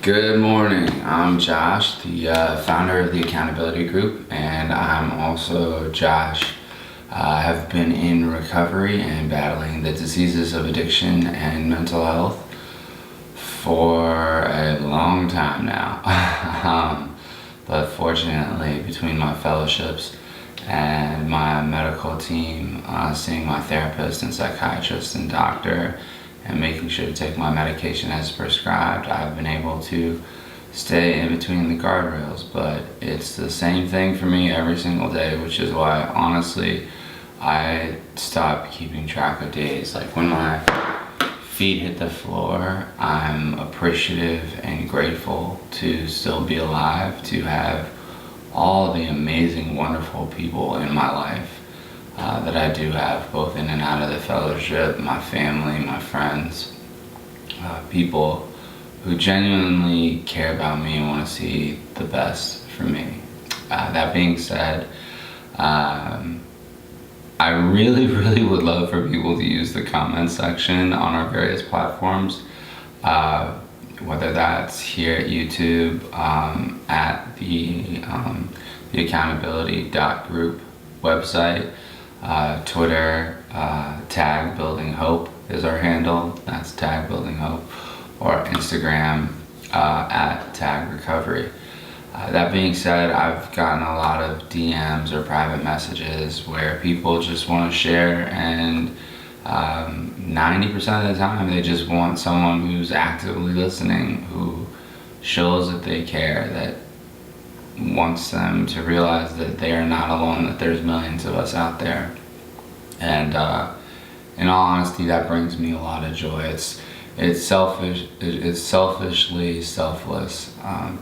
Good morning. I'm Josh, the founder of the Accountability Group, and I'm also Josh. I have been in recovery and battling the diseases of addiction and mental health for a long time now. But fortunately, between my fellowships and my medical team, seeing my therapist and psychiatrist and doctor, and making sure to take my medication as prescribed, I've been able to stay in between the guardrails. But it's the same thing for me every single day, which is why honestly I stopped keeping track of days. Like when my feet hit the floor, I'm appreciative and grateful to still be alive, to have all the amazing, wonderful people in my life that I do have, both in and out of the fellowship, my family, my friends, people who genuinely care about me and want to see the best for me. That being said, I really, really would love for people to use the comment section on our various platforms, whether that's here at YouTube, at the theaccountability.group website, Twitter, tag building hope is our handle. That's tag building hope, or Instagram at tag recovery. That being said, I've gotten a lot of DMs or private messages where people just want to share, and 90% of the time they just want someone who's actively listening, who shows that they care, that wants them to realize that they are not alone, that there's millions of us out there. And in all honesty, that brings me a lot of joy. It's selfishly selfless,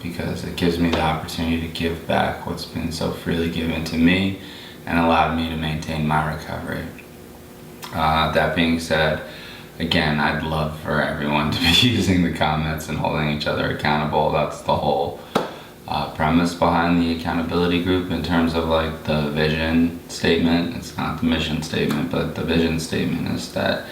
because it gives me the opportunity to give back what's been so freely given to me and allowed me to maintain my recovery. That being said, again, I'd love for everyone to be using the comments and holding each other accountable. That's the whole premise behind the accountability group in terms of like the vision statement. It's not the mission statement, but the vision statement is that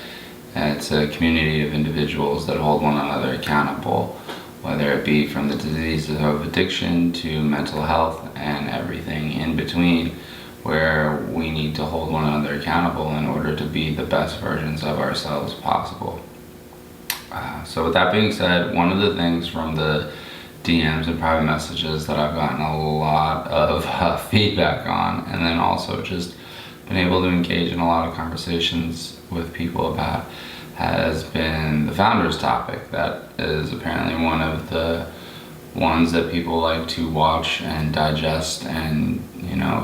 it's a community of individuals that hold one another accountable, whether it be from the diseases of addiction to mental health and everything in between, where we need to hold one another accountable in order to be the best versions of ourselves possible. So with that being said, one of the things from the DMs and private messages that I've gotten a lot of feedback on, and then also just been able to engage in a lot of conversations with people about, has been the founders topic. That is apparently one of the ones that people like to watch and digest and,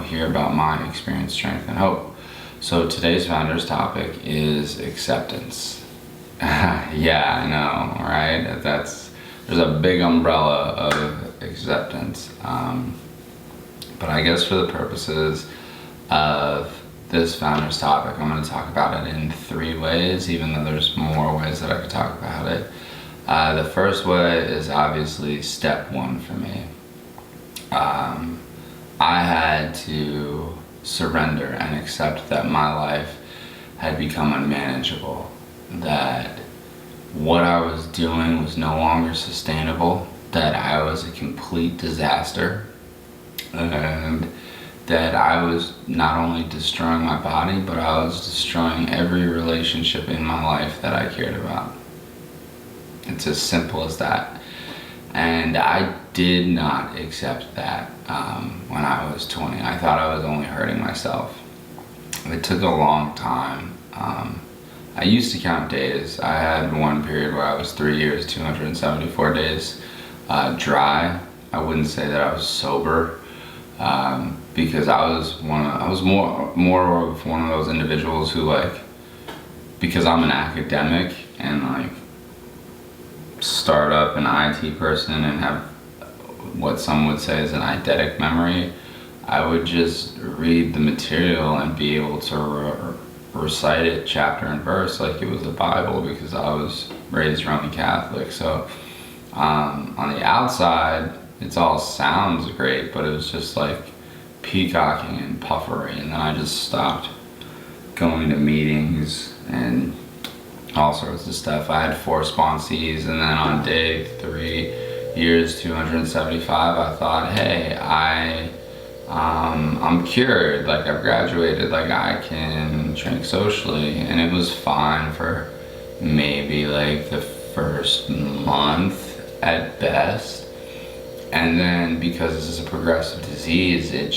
hear about my experience, strength, and hope. So today's founders topic is acceptance. Yeah, I know, right? There's a big umbrella of acceptance. But I guess for the purposes of this founders topic, I'm going to talk about it in 3 ways, even though there's more ways that I could talk about it. The first way is obviously step 1 for me. I had to surrender and accept that my life had become unmanageable, that what I was doing was no longer sustainable, that I was a complete disaster, and that I was not only destroying my body, but I was destroying every relationship in my life that I cared about. It's as simple as that. And I did not accept that when I was 20. I thought I was only hurting myself. It took a long time. I used to count days. I had one period where I was 3 years, 274 days dry. I wouldn't say that I was sober, because I was more of one of those individuals who, like, because I'm an academic and like start up an IT person and have what some would say is an eidetic memory, I would just read the material and be able to recite it chapter and verse like it was the Bible, because I was raised Roman Catholic. So on the outside, it all sounds great, but it was just like peacocking and puffery. And then I just stopped going to meetings and all sorts of stuff. I had 4 sponsees, and then on day 3, years 275, I thought, hey, I'm cured, like I've graduated, like I can drink socially. And it was fine for maybe like the first month at best. And then because this is a progressive disease, it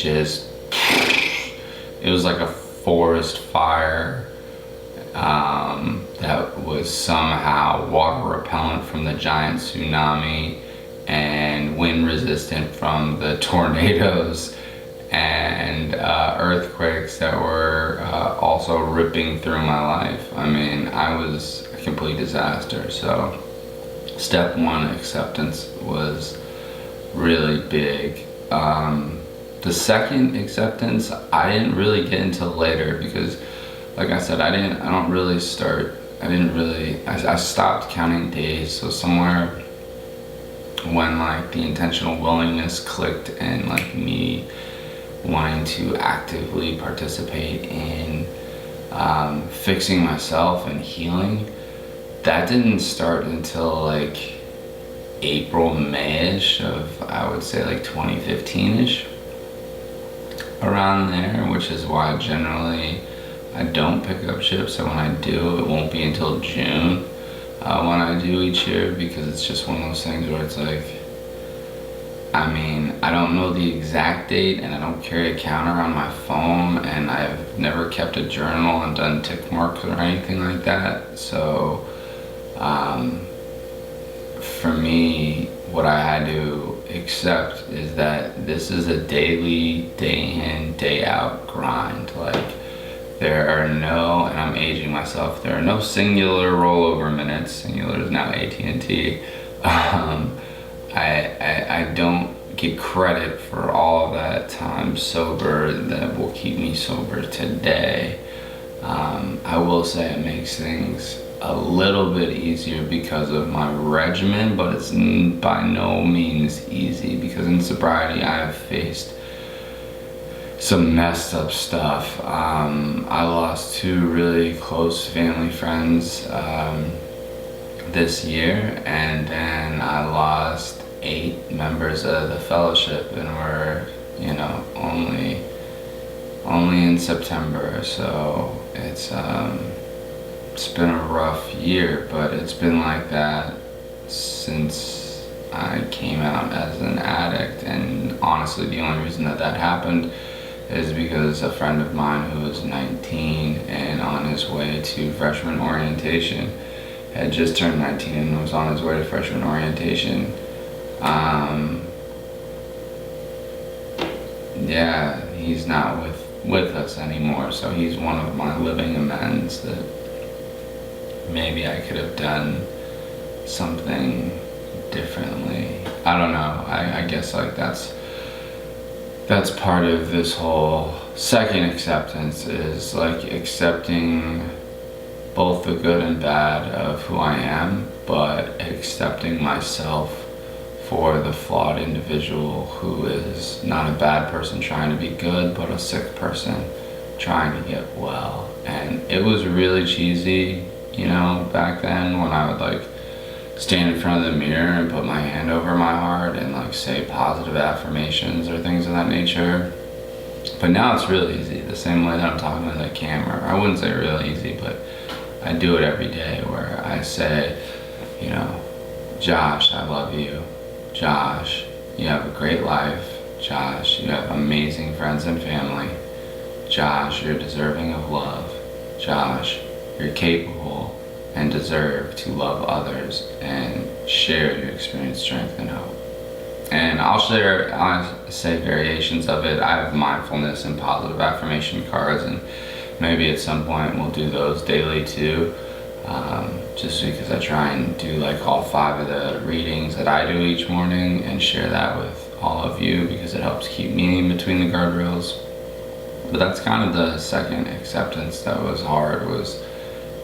was like a forest fire that was somehow water repellent from the giant tsunami and wind resistant from the tornadoes and earthquakes that were also ripping through my life. I mean, I was a complete disaster. So step one, acceptance, was really big. The second, acceptance, I didn't really get until later because, like I said, I stopped counting days. So somewhere when like the intentional willingness clicked and like me wanting to actively participate in fixing myself and healing, that didn't start until like April, May-ish of, I would say, like 2015-ish, around there, which is why generally I don't pick up shifts, and when I do, it won't be until June when I do each year, because it's just one of those things where it's like, I mean, I don't know the exact date, and I don't carry a counter on my phone, and I've never kept a journal and done tick marks or anything like that. So for me, what I had to accept is that this is a daily, day in, day out grind. Like, there are no, and I'm aging myself, there are no singular rollover minutes. Singular is now AT&T. I don't get credit for all that time sober that will keep me sober today. I will say it makes things a little bit easier because of my regimen, but it's by no means easy, because in sobriety I have faced some messed up stuff. I lost 2 really close family friends this year, and then I lost 8 members of the fellowship, and we're, only in September. So it's been a rough year, but it's been like that since I came out as an addict. And honestly, the only reason that happened is because a friend of mine who was 19 and on his way to freshman orientation, had just turned 19 and was on his way to freshman orientation. He's not with us anymore, so he's one of my living amends that maybe I could have done something differently. I don't know. I guess like that's part of this whole second acceptance, is like accepting both the good and bad of who I am, but accepting myself for the flawed individual who is not a bad person trying to be good, but a sick person trying to get well. And it was really cheesy, back then, when I would like stand in front of the mirror and put my hand over my heart and like say positive affirmations or things of that nature. But now it's really easy, the same way that I'm talking to the camera. I wouldn't say really easy, but I do it every day, where I say, Josh, I love you. Josh, you have a great life. Josh, you have amazing friends and family. Josh, you're deserving of love. Josh, you're capable and deserve to love others and share your experience, strength, and hope. And I'll say variations of it. I have mindfulness and positive affirmation cards, and maybe at some point we'll do those daily too. Just because I try and do like all 5 of the readings that I do each morning and share that with all of you, because it helps keep me in between the guardrails. But that's kind of the second acceptance that was hard, was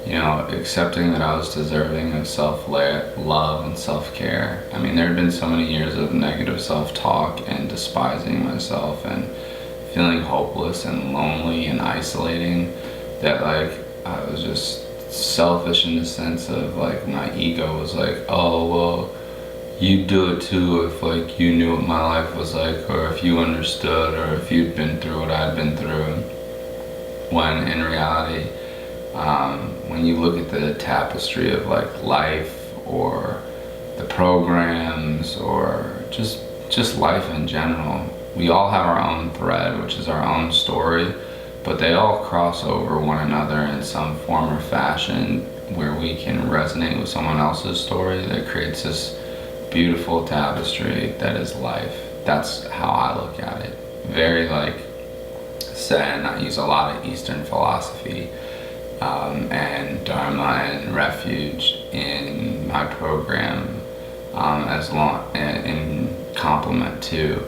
accepting that I was deserving of self-love and self-care. I mean, there had been so many years of negative self-talk and despising myself and feeling hopeless and lonely and isolating, that like I was just selfish in the sense of like my ego was like, oh well, you'd do it too if like you knew what my life was like, or if you understood, or if you'd been through what I'd been through. When in reality, when you look at the tapestry of like life, or the programs, or just life in general, we all have our own thread, which is our own story, but they all cross over one another in some form or fashion, where we can resonate with someone else's story that creates this beautiful tapestry that is life. That's how I look at it. Very like Zen. I use a lot of Eastern philosophy and Dharma and refuge in my program, as long in complement to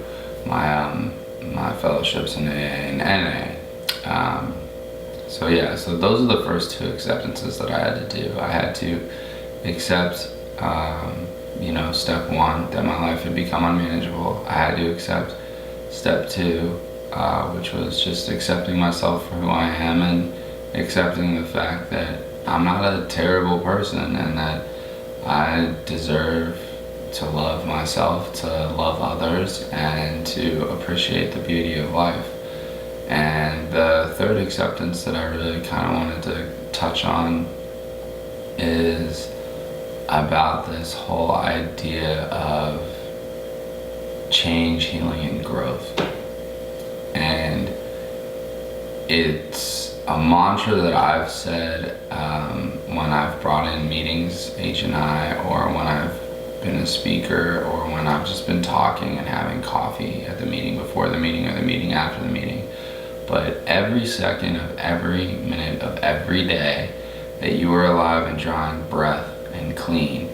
my fellowships in AA and NA. So those are the first two acceptances that I had to do. I had to accept, step one, that my life had become unmanageable. I had to accept step two, which was just accepting myself for who I am, and accepting the fact that I'm not a terrible person, and that I deserve to love myself, to love others, and to appreciate the beauty of life. And the third acceptance that I really kind of wanted to touch on is about this whole idea of change, healing, and growth. And it's a mantra that I've said when I've brought in meetings, H&I, or when I've been a speaker, or when I've just been talking and having coffee at the meeting, before the meeting, or the meeting after the meeting. But every second of every minute of every day that you are alive and drawing breath and clean,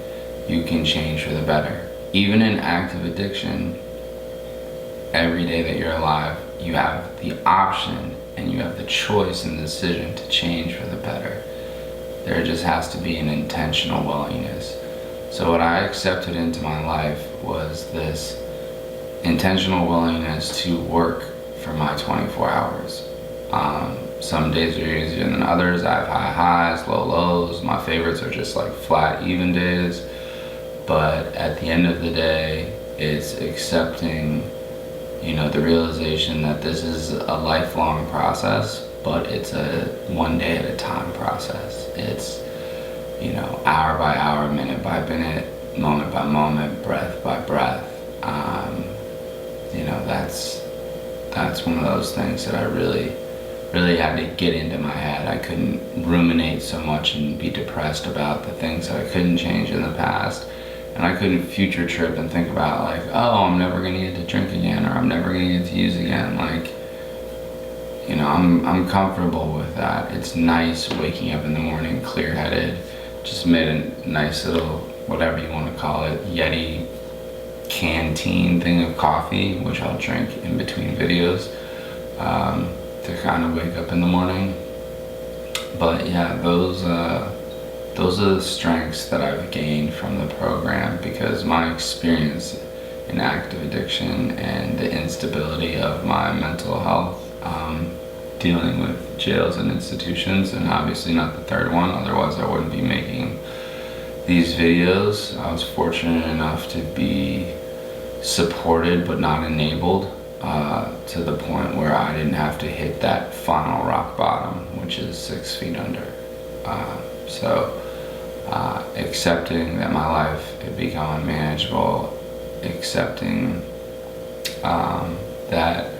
you can change for the better. Even in active addiction, every day that you're alive, you have the option and you have the choice and the decision to change for the better. There just has to be an intentional willingness. So what I accepted into my life was this intentional willingness to work for my 24 hours. Some days are easier than others. I have high highs, low lows. My favorites are just like flat, even days. But at the end of the day, it's accepting, the realization that this is a lifelong process, but it's a one day at a time process. It's, hour by hour, minute by minute, moment by moment, breath by breath. That's one of those things that I really had to get into my head. I couldn't ruminate so much and be depressed about the things that I couldn't change in the past. And I couldn't future trip and think about like, oh, I'm never gonna get to drink again, or I'm never gonna get to use again. Like, I'm comfortable with that. It's nice waking up in the morning clear-headed. Just made a nice little, whatever you want to call it, Yeti canteen thing of coffee, which I'll drink in between videos, to kind of wake up in the morning. But yeah, those are the strengths that I've gained from the program, because my experience in active addiction and the instability of my mental health, dealing with jails and institutions, and obviously not the third one, otherwise I wouldn't be making these videos. I was fortunate enough to be supported but not enabled, to the point where I didn't have to hit that final rock bottom, which is 6 feet under. Accepting that my life had become unmanageable, accepting that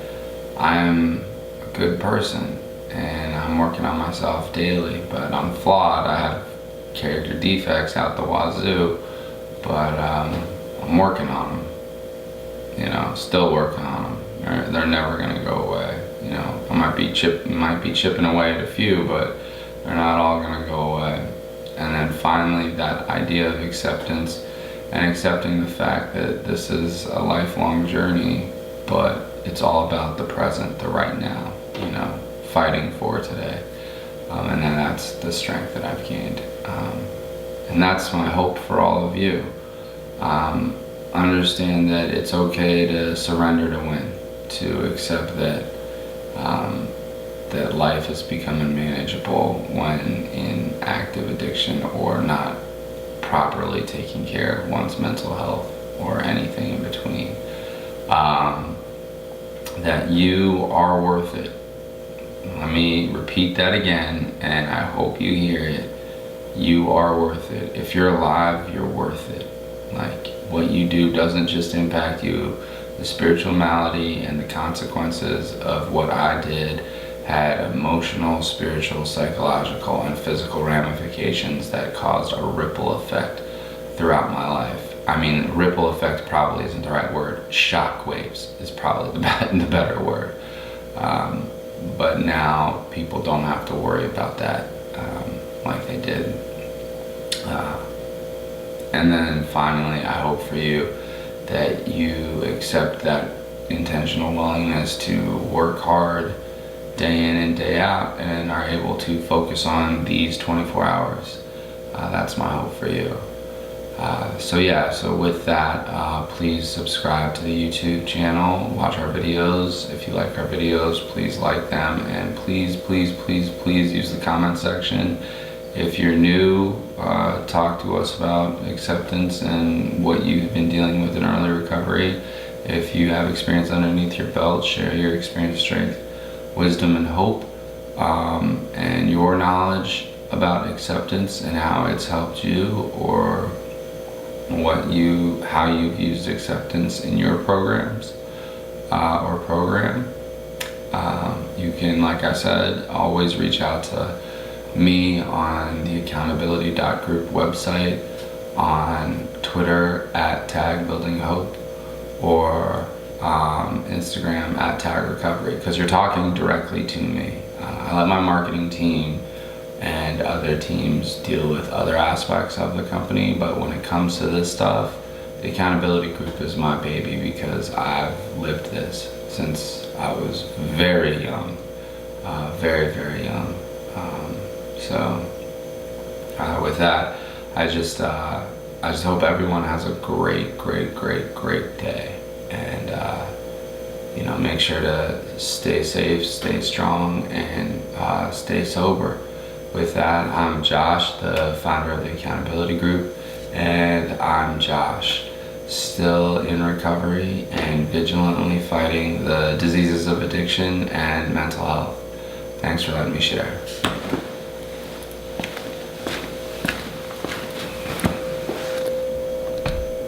I am a good person and I'm working on myself daily, but I'm flawed. I have character defects out the wazoo, but I'm working on them. Still working on them. They're never gonna go away. I might be chipping away at a few, but they're not all gonna go away. And then finally, that idea of acceptance, and accepting the fact that this is a lifelong journey, but it's all about the present, the right now, fighting for today. And then that's the strength that I've gained. And that's my hope for all of you. Understand that it's okay to surrender to win, to accept that that life has become unmanageable when in active addiction or not properly taking care of one's mental health. or anything in between. That you are worth it. Let me repeat that again, and I hope you hear it. You are worth it. If you're alive, you're worth it. Like, what you do doesn't just impact you. The spiritual malady and the consequences of what I did had emotional, spiritual, psychological, and physical ramifications that caused a ripple effect throughout my life. I mean, ripple effect probably isn't the right word. Shock waves is probably the better word. But now people don't have to worry about that like they did. And then finally, I hope for you that you accept that intentional willingness to work hard day in and day out and are able to focus on these 24 hours. That's my hope for you. So with that, please subscribe to the YouTube channel, watch our videos. If you like our videos, please like them, and please use the comment section. If you're new, talk to us about acceptance and what you've been dealing with in early recovery. If you have experience underneath your belt, share your experience, strength, wisdom, and hope, and your knowledge about acceptance and how it's helped you, or how you've used acceptance in your programs or program. You can, like I said, always reach out to me on the theaccountability.group website, on Twitter at @tagbuildinghope, or Instagram at @tagrecovery, because you're talking directly to me. I let my marketing team and other teams deal with other aspects of the company, but when it comes to this stuff, the accountability group is my baby, because I've lived this since I was very young, very young. With that, I just hope everyone has a great day, and make sure to stay safe, stay strong, and stay sober. With that, I'm Josh, the founder of the Accountability Group, and I'm Josh, still in recovery and vigilantly fighting the diseases of addiction and mental health. Thanks for letting me share.